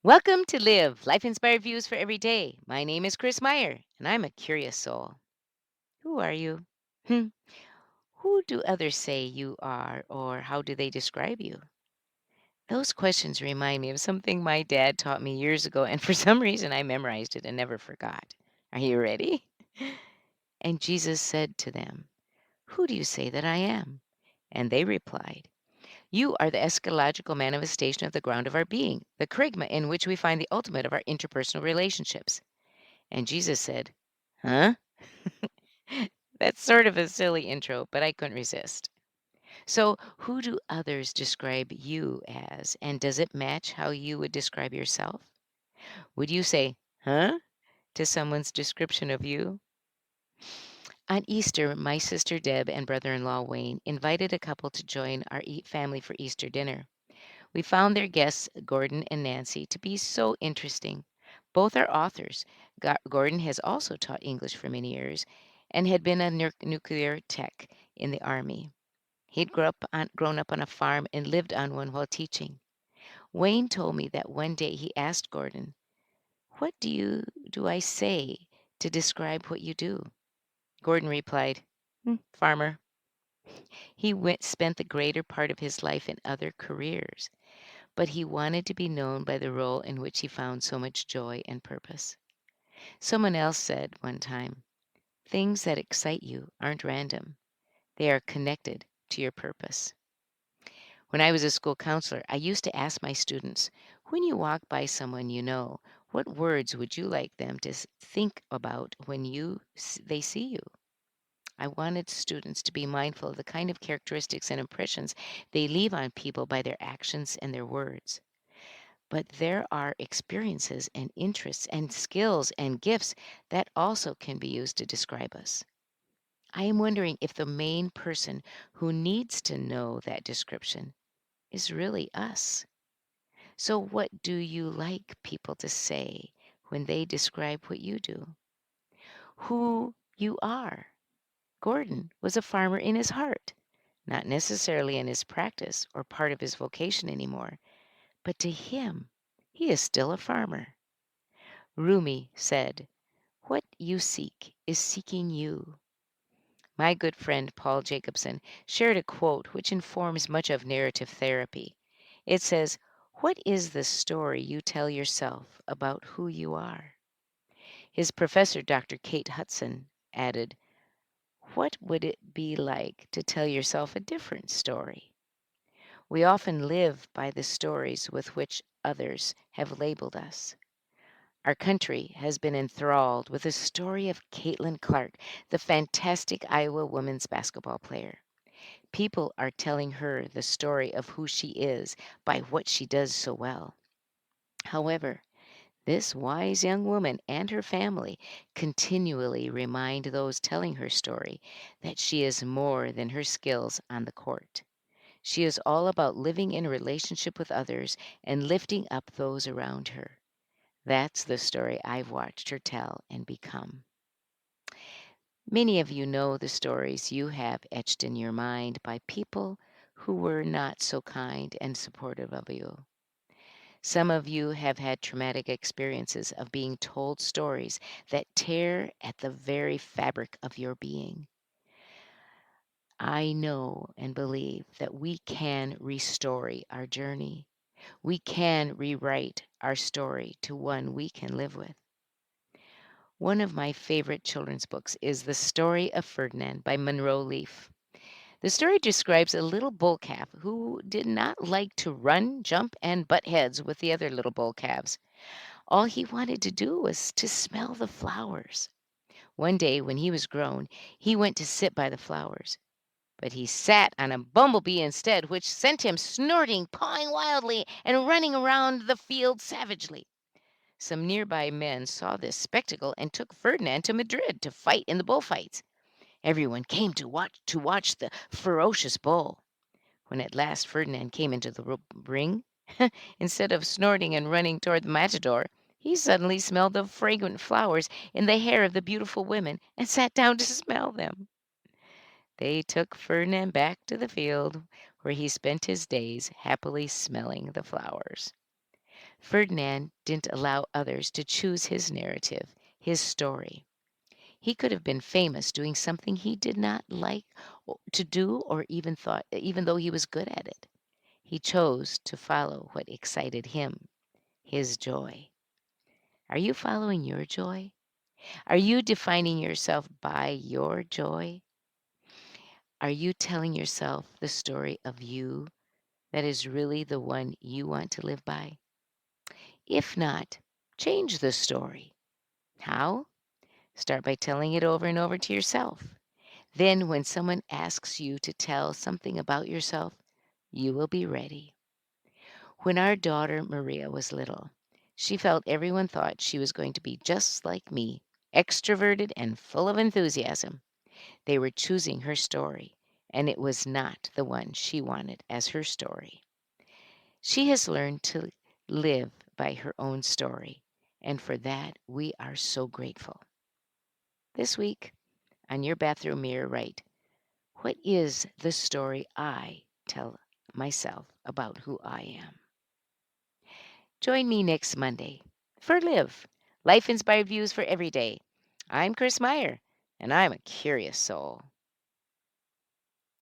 Welcome to Live, Life Inspired Views for Every Day. My name is Chris Meyer, and I'm a curious soul. Who are you? Hmm. Who do others say you are, or how do they describe you? Those questions remind me of something my dad taught me years ago, and for some reason I memorized it and never forgot. Are you ready? And Jesus said to them, "Who do you say that I am?" And they replied, "You are the eschatological manifestation of the ground of our being, the kerygma in which we find the ultimate of our interpersonal relationships." And Jesus said, "Huh?" That's sort of a silly intro, but I couldn't resist. So, who do others describe you as, and does it match how you would describe yourself? Would you say, "Huh?" to someone's description of you? On Easter, my sister Deb and brother in law Wayne invited a couple to join our family for Easter dinner. We found their guests, Gordon and Nancy, to be so interesting. Both are authors. Gordon has also taught English for many years and had been a nuclear tech in the Army. He'd grown up on a farm and lived on one while teaching. Wayne told me that one day he asked Gordon, "What do I say to describe what you do?" Gordon replied, "Farmer." Spent the greater part of his life in other careers, but he wanted to be known by the role in which he found so much joy and purpose. Someone else said one time, "Things that excite you aren't random, they are connected to your purpose." When I was a school counselor, I used to ask my students, "When you walk by someone you know, what words would you like them to think about when they see you?" I wanted students to be mindful of the kind of characteristics and impressions they leave on people by their actions and their words. But there are experiences and interests and skills and gifts that also can be used to describe us. I am wondering if the main person who needs to know that description is really us. So, what do you like people to say when they describe what you do? Who you are? Gordon was a farmer in his heart, not necessarily in his practice or part of his vocation anymore, but to him, he is still a farmer. Rumi said, "What you seek is seeking you." My good friend Paul Jacobson shared a quote which informs much of narrative therapy. It says, "What is the story you tell yourself about who you are?" His professor, Dr. Kate Hudson, added, "What would it be like to tell yourself a different story?" We often live by the stories with which others have labeled us. Our country has been enthralled with the story of Caitlin Clark, the fantastic Iowa women's basketball player. People are telling her the story of who she is by what she does so well. However, this wise young woman and her family continually remind those telling her story that she is more than her skills on the court. She is all about living in relationship with others and lifting up those around her. That's the story I've watched her tell and become. Many of you know the stories you have etched in your mind by people who were not so kind and supportive of you. Some of you have had traumatic experiences of being told stories that tear at the very fabric of your being. I know and believe that we can restore our journey. We can rewrite our story to one we can live with. One of my favorite children's books is The Story of Ferdinand by Monroe Leaf. The story describes a little bull calf who did not like to run, jump, and butt heads with the other little bull calves. All he wanted to do was to smell the flowers. One day, when he was grown, he went to sit by the flowers. But he sat on a bumblebee instead, which sent him snorting, pawing wildly, and running around the field savagely. Some nearby men saw this spectacle and took Ferdinand to Madrid to fight in the bullfights. Everyone came to watch the ferocious bull. When at last Ferdinand came into the ring, instead of snorting and running toward the matador, he suddenly smelled the fragrant flowers in the hair of the beautiful women and sat down to smell them. They took Ferdinand back to the field, where he spent his days happily smelling the flowers. Ferdinand didn't allow others to choose his narrative, his story. He could have been famous doing something he did not like to do or even though he was good at it. He chose to follow what excited him, his joy. Are you following your joy? Are you defining yourself by your joy? Are you telling yourself the story of you that is really the one you want to live by? If not, change the story. How? Start by telling it over and over to yourself. Then, when someone asks you to tell something about yourself, you will be ready. When our daughter Maria was little, she felt everyone thought she was going to be just like me, extroverted and full of enthusiasm. They were choosing her story, and it was not the one she wanted as her story. She has learned to live by her own story, and for that we are so grateful. This week, on your bathroom mirror, write, what is the story I tell myself about who I am? Join me next Monday for Live, Life Inspired Views for Every Day. I'm Chris Meyer, and I'm a curious soul.